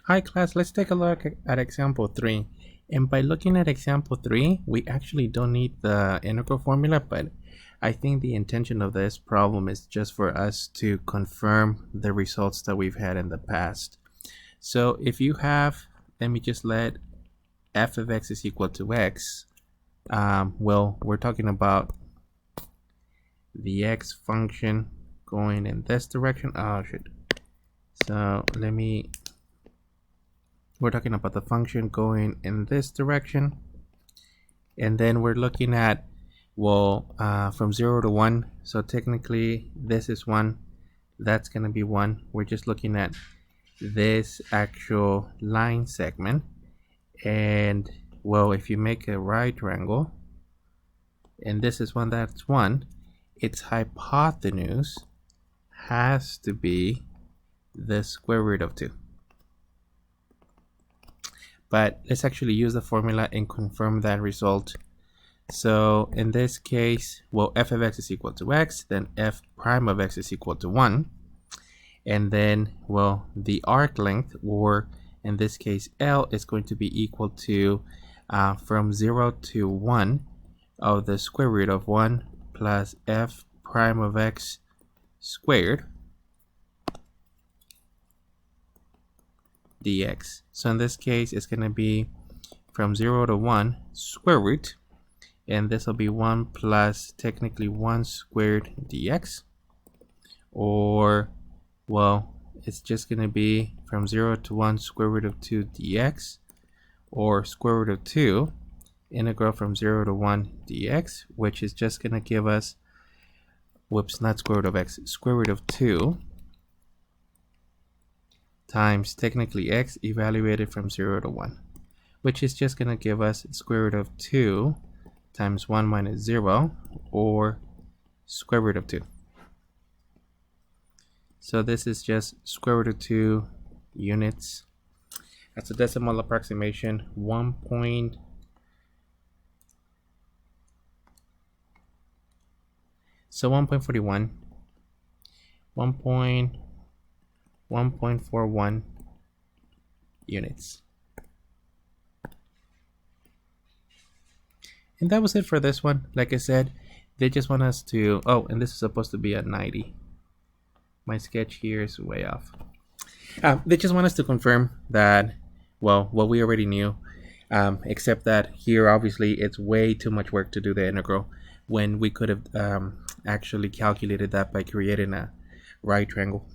Hi class, let's take a look at example 3. And by looking at example 3, we actually don't need the integral formula, but I think the intention of this problem is just for us to confirm the results that we've had in the past. So if you have, let me just let f of x is equal to x, well, we're talking about the x function going in this direction. Oh, shit. So we're talking about the function going in this direction, and then we're looking at, well, from 0 to 1. So technically this is 1, that's going to be 1. We're just looking at this actual line segment, and well, if you make a right triangle and this is one, that's 1, its hypotenuse has to be the square root of 2. But let's actually use the formula and confirm that result. So in this case, well, f of x is equal to x, then f prime of x is equal to 1. And then, well, the arc length, or in this case L, is going to be equal to from 0 to 1 of the square root of 1 plus f prime of x squared dx. So in this case, it's going to be from 0 to 1 square root, and this will be 1 plus technically 1 squared dx, or, well, it's just going to be from 0 to 1 square root of 2 dx, or square root of 2 integral from 0 to 1 dx, which is just going to give us, whoops, not square root of x, square root of 2 times technically x evaluated from 0 to 1, which is just going to give us square root of 2 times 1 minus 0, or square root of 2. So this is just square root of 2 units. That's a decimal approximation, 1.41. So 1.41 units. And that was it for this one. Like I said, they just want us to, oh, and this is supposed to be at 90. My sketch here is way off. They just want us to confirm that, well, what we already knew, except that here obviously it's way too much work to do the integral when we could have actually calculated that by creating a right triangle.